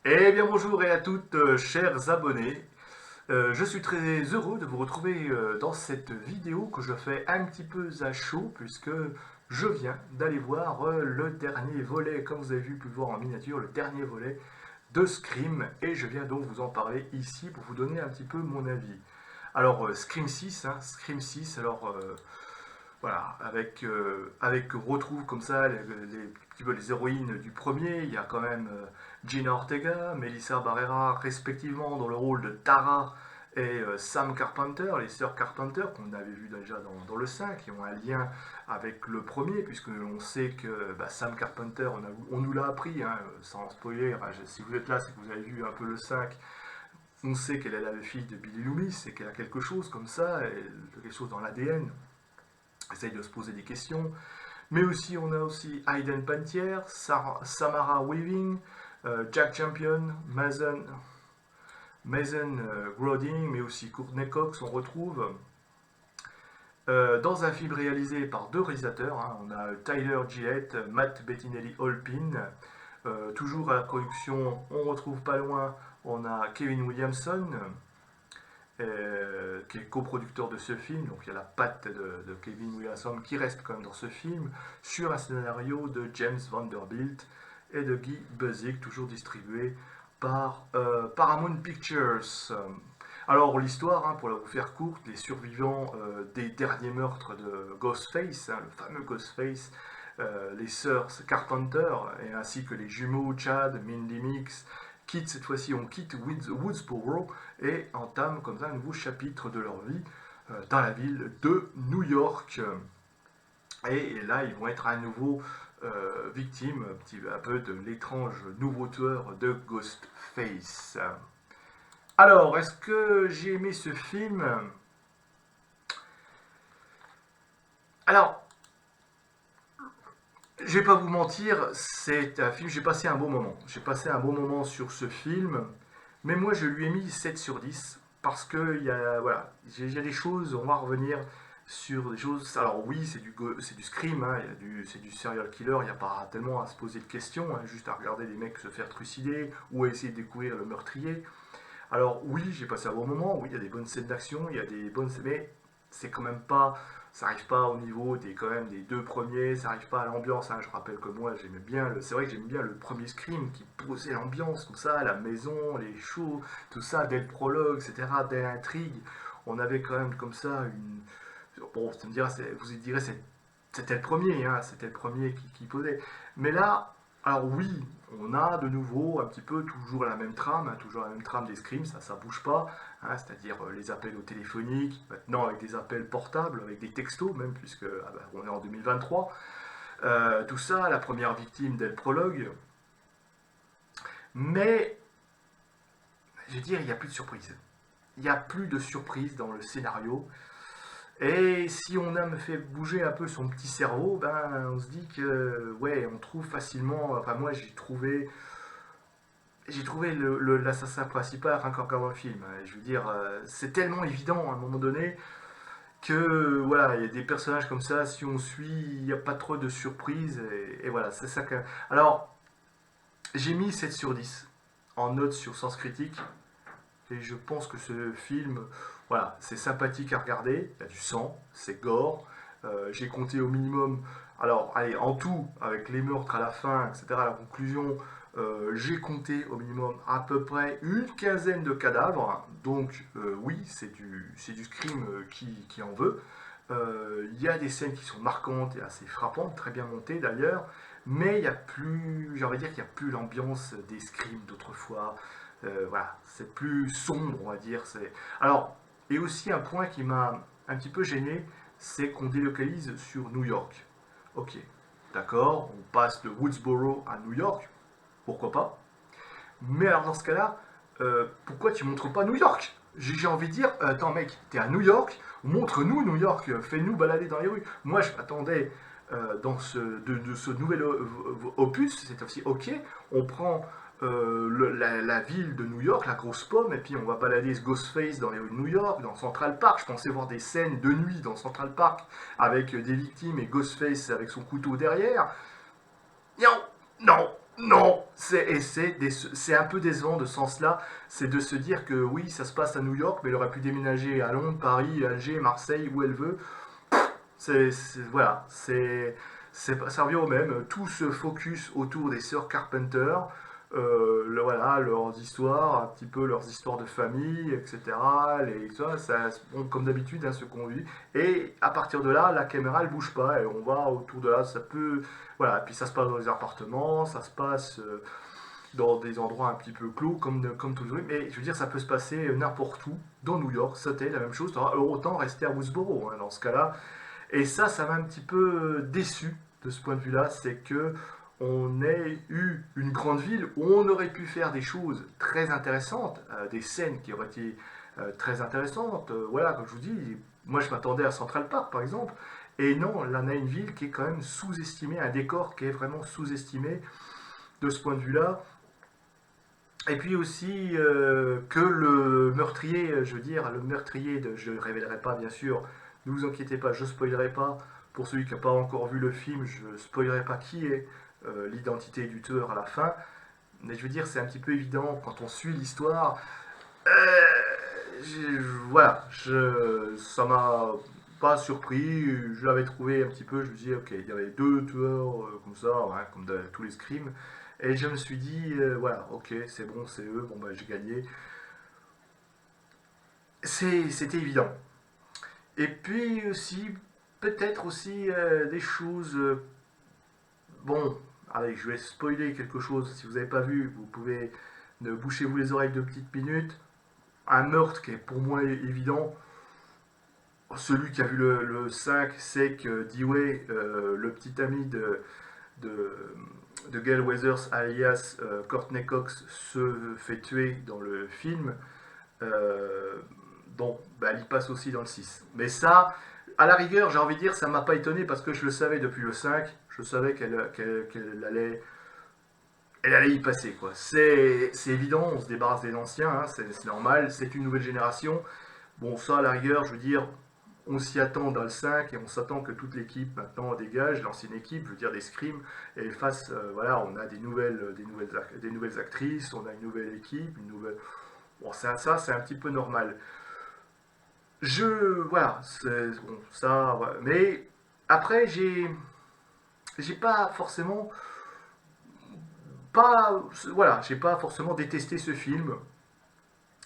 Eh bien bonjour et à toutes, chers abonnés. Je suis très heureux de vous retrouver dans cette vidéo que je fais un petit peu à chaud puisque je viens d'aller voir le dernier volet, comme vous avez pu le voir en miniature, le dernier volet de Scream et je viens donc vous en parler ici pour vous donner un petit peu mon avis. Alors Scream 6, Scream 6, alors voilà, avec retrouve comme ça petit peu les héroïnes du premier. Il y a quand même Gina Ortega, Melissa Barrera, respectivement dans le rôle de Tara et Sam Carpenter, les sœurs Carpenter, qu'on avait vu déjà dans le 5, qui ont un lien avec le premier, puisque on sait que Sam Carpenter, on nous l'a appris, sans spoiler, si vous êtes là, c'est que vous avez vu un peu le 5, on sait qu'elle est la fille de Billy Loomis, et qu'elle a quelque chose comme ça, quelque chose dans l'ADN, essaye de se poser des questions. Mais aussi, on a aussi Hayden Panettiere, Samara Weaving, Jack Champion, Mason Groding, mais aussi Courtney Cox, on retrouve. Dans un film réalisé par deux réalisateurs, on a Tyler Gillett, Matt Bettinelli-Holpin. Toujours à la production, on retrouve pas loin, on a Kevin Williamson, qui est coproducteur de ce film, donc il y a la patte de Kevin Williamson qui reste quand même dans ce film, sur un scénario de James Vanderbilt et de Guy Busick, toujours distribué par Paramount Pictures. Alors l'histoire, pour la vous faire courte, les survivants des derniers meurtres de Ghostface, le fameux Ghostface, les sœurs Carpenter, et ainsi que les jumeaux Chad, Mindy Mix, cette fois-ci on quitte Woodsboro et entament comme ça un nouveau chapitre de leur vie dans la ville de New York. Et là, ils vont être à nouveau victimes un peu de l'étrange nouveau tueur de Ghostface. Alors, est-ce que j'ai aimé ce film? Alors, je vais pas vous mentir, c'est un film, j'ai passé un bon moment. J'ai passé un bon moment sur ce film, mais moi je lui ai mis 7 sur 10 parce que voilà, il y a des choses, on va revenir sur des choses. Alors oui, c'est du scream, c'est du serial killer, il n'y a pas tellement à se poser de questions, juste à regarder des mecs se faire trucider ou à essayer de découvrir le meurtrier. Alors oui, j'ai passé un bon moment, oui, il y a des bonnes scènes d'action, il y a des bonnes, mais c'est quand même pas, ça arrive pas au niveau des quand même des deux premiers, ça arrive pas à l'ambiance. Je rappelle que moi j'aimais bien, c'est vrai que j'aimais bien le premier Scream qui posait l'ambiance comme ça, la maison, les shows, tout ça, dès le prologue, etc., dès l'intrigue, on avait quand même comme ça une, bon, ça me dira, vous direz c'était le premier, c'était le premier qui posait. Mais là, alors oui, on a de nouveau un petit peu toujours la même trame, toujours la même trame des scrims, ça bouge pas, c'est-à-dire les appels au téléphonique, maintenant avec des appels portables, avec des textos même, puisque on est en 2023. Tout ça, la première victime dès le prologue. Mais, je veux dire, il n'y a plus de surprise. Il n'y a plus de surprise dans le scénario. Et si on a me fait bouger un peu son petit cerveau, ben on se dit que ouais, on trouve facilement. Enfin moi j'ai trouvé l'assassin principal rien qu'en regardant le film. Je veux dire, c'est tellement évident à un moment donné que voilà, il y a des personnages comme ça, si on suit, il n'y a pas trop de surprises et voilà, c'est ça que. Alors j'ai mis 7 sur 10 en note sur Sens Critique. Et je pense que ce film, voilà, c'est sympathique à regarder. Il y a du sang, c'est gore. J'ai compté au minimum, alors allez, en tout, avec les meurtres à la fin, etc., à la conclusion, j'ai compté au minimum à peu près une quinzaine de cadavres. Donc oui, c'est du scream qui en veut. Il y a des scènes qui sont marquantes et assez frappantes, très bien montées d'ailleurs, mais il y a plus, j'ai envie de dire qu'il n'y a plus l'ambiance des scrims d'autrefois. Voilà, c'est plus sombre, on va dire. Alors, et aussi un point qui m'a un petit peu gêné, c'est qu'on délocalise sur New York. Ok, d'accord, on passe de Woodsboro à New York, pourquoi pas. Mais alors dans ce cas-là, pourquoi tu montres pas New York? J'ai envie de dire, attends mec, t'es à New York, montre-nous New York, fais-nous balader dans les rues. Moi je m'attendais de ce nouvel opus, c'est aussi ok, on prend la ville de New York, la grosse pomme, et puis on va balader ce Ghostface dans les rues de New York, dans Central Park. Je pensais voir des scènes de nuit dans Central Park avec des victimes et Ghostface avec son couteau derrière. Non, non, Non, c'est un peu décevant de ce sens-là, c'est de se dire que oui, ça se passe à New York, mais elle aurait pu déménager à Londres, Paris, Alger, Marseille, où elle veut. Voilà, ça revient au même. Tout se focus autour des sœurs Carpenter, voilà, leurs histoires, un petit peu leurs histoires de famille, etc. Bon, comme d'habitude, hein, se conduit. Et à partir de là, la caméra, elle bouge pas, et on va autour de là, ça peut, voilà. Puis ça se passe dans les appartements, ça se passe dans des endroits un petit peu clos, comme toujours. Mais je veux dire, ça peut se passer n'importe où, dans New York, c'était la même chose. Autant rester à Woodsboro, hein, dans ce cas-là. Et ça m'a un petit peu déçu de ce point de vue-là, c'est que on ait eu une grande ville où on aurait pu faire des choses très intéressantes, des scènes qui auraient été très intéressantes. Voilà, comme je vous dis, moi je m'attendais à Central Park par exemple, et non, là on a une ville qui est quand même sous-estimée, un décor qui est vraiment sous-estimé de ce point de vue-là. Et puis aussi que le meurtrier, je veux dire, le meurtrier, je ne révélerai pas bien sûr, ne vous inquiétez pas, je ne spoilerai pas. Pour celui qui n'a pas encore vu le film, je ne spoilerai pas qui est l'identité du tueur à la fin. Mais je veux dire, c'est un petit peu évident quand on suit l'histoire. Voilà, ça m'a pas surpris. Je l'avais trouvé un petit peu. Je me disais, ok, il y avait deux tueurs comme ça, ouais, comme dans tous les scrims. Et je me suis dit, voilà, ok, c'est bon, c'est eux, bon bah j'ai gagné. C'était évident. Et puis aussi, peut-être aussi des choses. Bon, allez, je vais spoiler quelque chose. Si vous n'avez pas vu, vous pouvez ne bouchez-vous les oreilles 2 petites minutes. Un meurtre qui est pour moi évident. Celui qui a vu le 5 sait que Dewey, le petit ami de, de Gail Weathers, alias Courtney Cox, se fait tuer dans le film. Euh, bon, bah, il passe aussi dans le 6. Mais ça, à la rigueur, j'ai envie de dire, ça m'a pas étonné parce que je le savais depuis le 5. Je savais qu'elle allait, elle allait y passer, quoi. C'est évident, on se débarrasse des anciens, hein, c'est normal, c'est une nouvelle génération. Bon, ça, à la rigueur, je veux dire, on s'y attend dans le 5 et on s'attend que toute l'équipe maintenant dégage, l'ancienne équipe, je veux dire des scrims, et face, voilà, on a des nouvelles actrices, on a une nouvelle équipe, une nouvelle. Bon, ça c'est un petit peu normal. Voilà, c'est bon, ça, voilà. Mais après, j'ai pas forcément, voilà, j'ai pas forcément détesté ce film.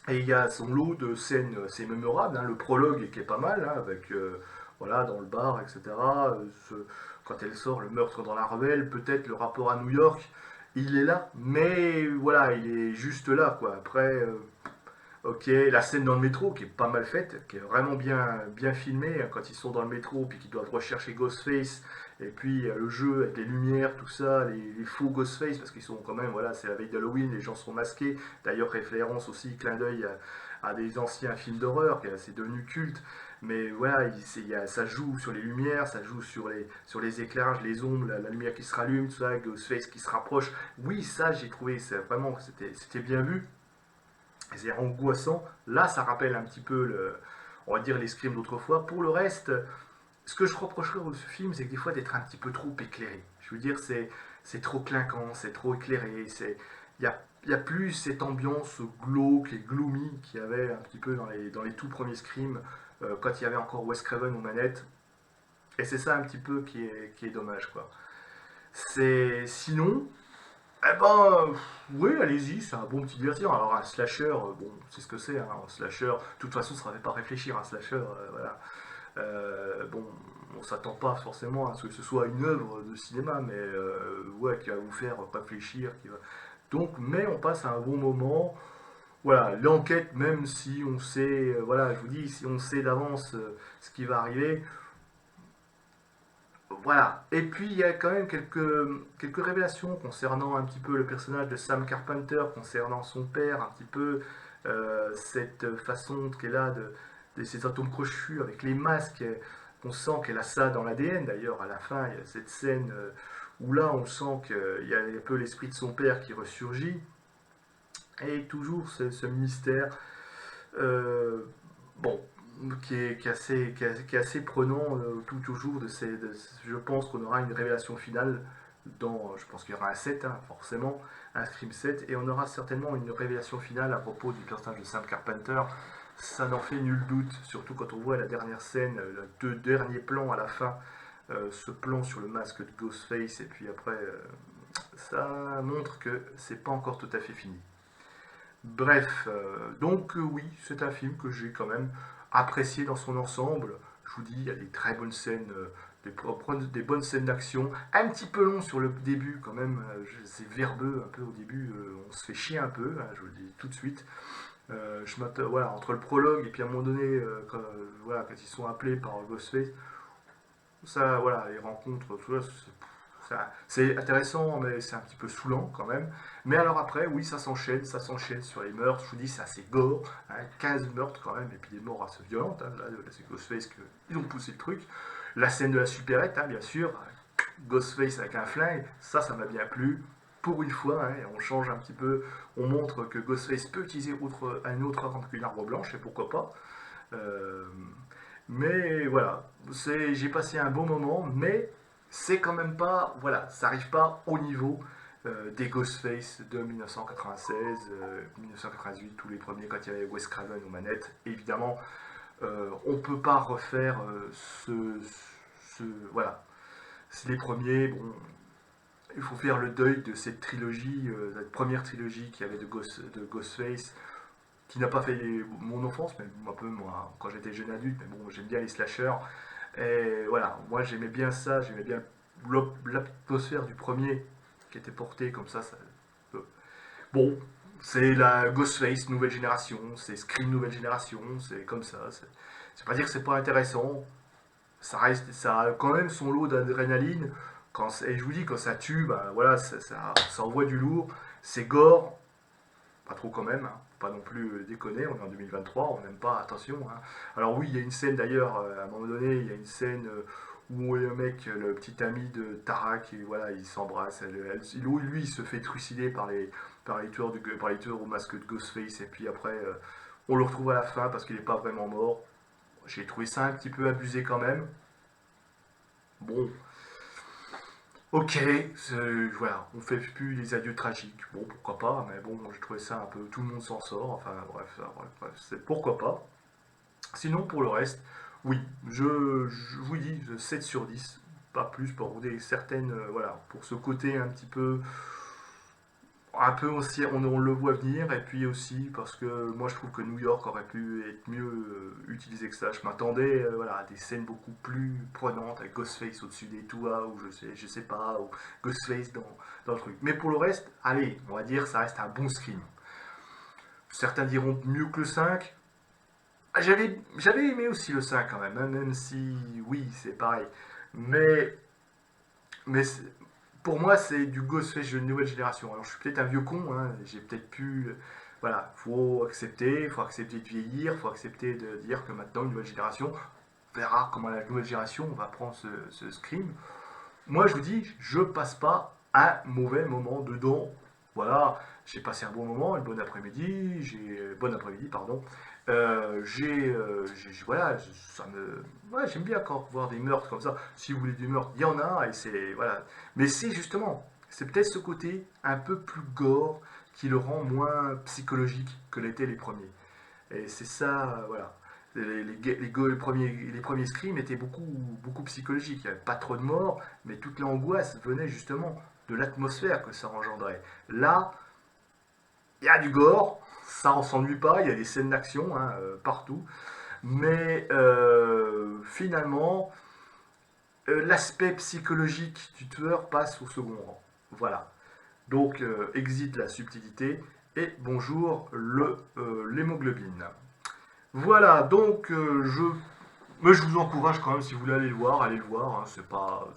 Et il y a son lot de scènes assez mémorables, hein, le prologue qui est pas mal, hein, avec, voilà, dans le bar, etc. Quand elle sort, le meurtre dans la ruelle, peut-être le rapport à New York, il est là, mais voilà, il est juste là, quoi. Après, ok, la scène dans le métro qui est pas mal faite, qui est vraiment bien filmée, hein, quand ils sont dans le métro, puis qu'ils doivent rechercher Ghostface, et puis le jeu avec les lumières, tout ça, les faux Ghostface, parce qu'ils sont quand même, voilà, c'est la veille d'Halloween, les gens sont masqués, d'ailleurs référence aussi, clin d'œil à des anciens films d'horreur, c'est devenu culte, mais voilà, ça joue sur les lumières, ça joue sur les éclairages, les ombres, la lumière qui se rallume, tout ça, Ghostface qui se rapproche, oui, ça j'ai trouvé, vraiment, c'était bien vu, c'est angoissant. Là, ça rappelle un petit peu, on va dire, les scrims d'autrefois. Pour le reste, ce que je reprocherais au film, c'est que des fois d'être un petit peu trop éclairé. Je veux dire, c'est trop clinquant, c'est trop éclairé. Il y a plus cette ambiance glauque et gloomy qu'il y avait un petit peu dans les tout premiers scrims, quand il y avait encore Wes Craven aux manettes. Et c'est ça un petit peu qui est dommage, quoi. Sinon, eh ben, oui, allez-y, c'est un bon petit divertissement. Alors, un slasher, bon, c'est ce que c'est, hein, un slasher. De toute façon, ça ne fait pas réfléchir, un slasher, voilà. Bon, on s'attend pas forcément à ce que ce soit une œuvre de cinéma, mais ouais, qui va vous faire réfléchir. Donc, mais on passe un bon moment. Voilà, l'enquête, même si on sait, voilà, je vous dis, si on sait d'avance ce qui va arriver, voilà. Et puis il y a quand même quelques révélations concernant un petit peu le personnage de Sam Carpenter, concernant son père, un petit peu cette façon qu'elle a de ces atomes crochus avec les masques. On sent qu'elle a ça dans l'ADN. D'ailleurs, à la fin, il y a cette scène où là, on sent qu'il y a un peu l'esprit de son père qui ressurgit. Et toujours ce mystère. Euh, bon, qui est assez prenant toujours je pense qu'on aura une révélation finale je pense qu'il y aura un 7, hein, forcément, un Scream 7, et on aura certainement une révélation finale à propos du personnage de Sam Carpenter. Ça n'en fait nul doute, surtout quand on voit la dernière scène, les deux derniers plans à la fin, ce plan sur le masque de Ghostface, et puis après, ça montre que c'est pas encore tout à fait fini. Bref, donc oui, c'est un film que j'ai quand même apprécié dans son ensemble. Je vous dis, il y a des très bonnes scènes, des bonnes scènes d'action. Un petit peu long sur le début quand même, c'est verbeux un peu au début, on se fait chier un peu, hein, je vous le dis tout de suite. Voilà, entre le prologue et puis à un moment donné, voilà, quand ils sont appelés par Ghostface, ça, voilà, les rencontres, tout ça, c'est intéressant, mais c'est un petit peu saoulant quand même. Mais alors après, oui, ça s'enchaîne sur les meurtres. Je vous dis, c'est assez gore, hein, 15 meurtres quand même, et puis des morts assez violentes. Hein, là, c'est Ghostface qu'ils ont poussé le truc. La scène de la supérette, hein, bien sûr, Ghostface avec un flingue, ça m'a bien plu. Pour une fois, hein, on change un petit peu, on montre que Ghostface peut utiliser un autre arme qu'une arbre blanche, et pourquoi pas. Euh, mais voilà, j'ai passé un bon moment, mais c'est quand même pas, voilà, ça arrive pas au niveau des Ghostface de 1996, 1998, tous les premiers quand il y avait Wes Craven aux manettes. Évidemment, on peut pas refaire voilà, c'est les premiers. Bon, il faut faire le deuil de cette trilogie, cette première trilogie qu'il y avait de Ghostface, qui n'a pas fait mon enfance, mais un peu moi, quand j'étais jeune adulte, mais bon, j'aime bien les slashers. Et voilà, moi j'aimais bien ça, j'aimais bien l'atmosphère du premier qui était porté comme ça. Bon, c'est la Ghostface nouvelle génération, c'est Scream nouvelle génération, c'est comme ça. C'est pas dire que c'est pas intéressant, ça a quand même son lot d'adrénaline. Et je vous dis, quand ça tue, bah, voilà, ça envoie du lourd, c'est gore, pas trop quand même, hein. Pas non plus déconner, on est en 2023, on n'aime pas, attention, hein. Alors oui, il y a une scène d'ailleurs, à un moment donné, il y a une scène où le mec, le petit ami de Tarak, et voilà, il s'embrasse, lui il se fait trucider par les tueurs au masque de Ghostface, et puis après, on le retrouve à la fin parce qu'il n'est pas vraiment mort. J'ai trouvé ça un petit peu abusé quand même. Bon, ok, voilà, on fait plus les adieux tragiques. Bon, pourquoi pas, mais bon, j'ai trouvé ça un peu. Tout le monde s'en sort, enfin bref, c'est pourquoi pas. Sinon, pour le reste, oui, je vous dis 7 sur 10, pas plus, pour des certaines. Voilà, pour ce côté un peu aussi, on le voit venir, et puis aussi parce que moi je trouve que New York aurait pu être mieux utilisé que ça. Je m'attendais voilà, à des scènes beaucoup plus prenantes avec Ghostface au-dessus des toits, ou je sais pas, ou Ghostface dans le truc. Mais pour le reste, allez, on va dire ça reste un bon scream. Certains diront mieux que le 5. Ah, j'avais aimé aussi le 5 quand même, hein, même si oui, c'est pareil. Mais mais pour moi, c'est du Ghostface de nouvelle génération. Alors, je suis peut-être un vieux con, hein, j'ai peut-être pu. Voilà, faut accepter de vieillir, faut accepter de dire que maintenant, une nouvelle génération verra comment la nouvelle génération va prendre ce Scream. Moi, je vous dis, je passe pas un mauvais moment dedans. Voilà, j'ai passé un bon moment, une bonne après-midi, bon après-midi, pardon. Voilà, ouais, j'aime bien quand voir des meurtres comme ça. Si vous voulez du meurtre, il y en a, et c'est, voilà. Mais c'est justement, c'est peut-être ce côté un peu plus gore qui le rend moins psychologique que l'étaient les premiers. Et c'est ça, voilà. Les premiers Scream étaient beaucoup psychologiques. Il n'y avait pas trop de morts, mais toute l'angoisse venait justement de l'atmosphère que ça engendrait. Là, il y a du gore, ça on s'ennuie pas, il y a des scènes d'action, hein, partout, mais finalement, l'aspect psychologique du tueur passe au second rang. Voilà. Donc, exit la subtilité et bonjour l'hémoglobine. Voilà, donc mais je vous encourage quand même, si vous voulez aller le voir, allez le voir, hein, c'est pas,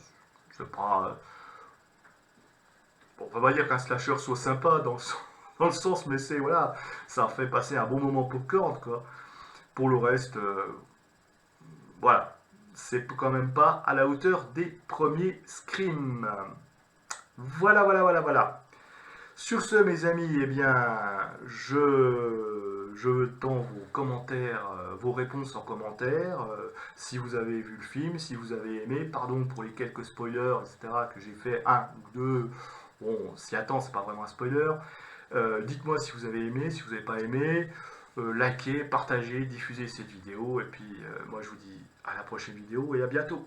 bon, on va pas dire qu'un slasher soit sympa dans le sens, mais c'est, voilà, ça fait passer un bon moment popcorn, quoi. Pour le reste, voilà, c'est quand même pas à la hauteur des premiers Scream. Voilà. Sur ce, mes amis, eh bien, je tends vos commentaires, vos réponses en commentaire. Si vous avez vu le film, si vous avez aimé, pardon pour les quelques spoilers, etc. que j'ai fait, un ou deux. Bon, on s'y attend, c'est pas vraiment un spoiler. Dites-moi si vous avez aimé, si vous n'avez pas aimé. Likez, partagez, diffusez cette vidéo. Et puis, moi, je vous dis à la prochaine vidéo et à bientôt.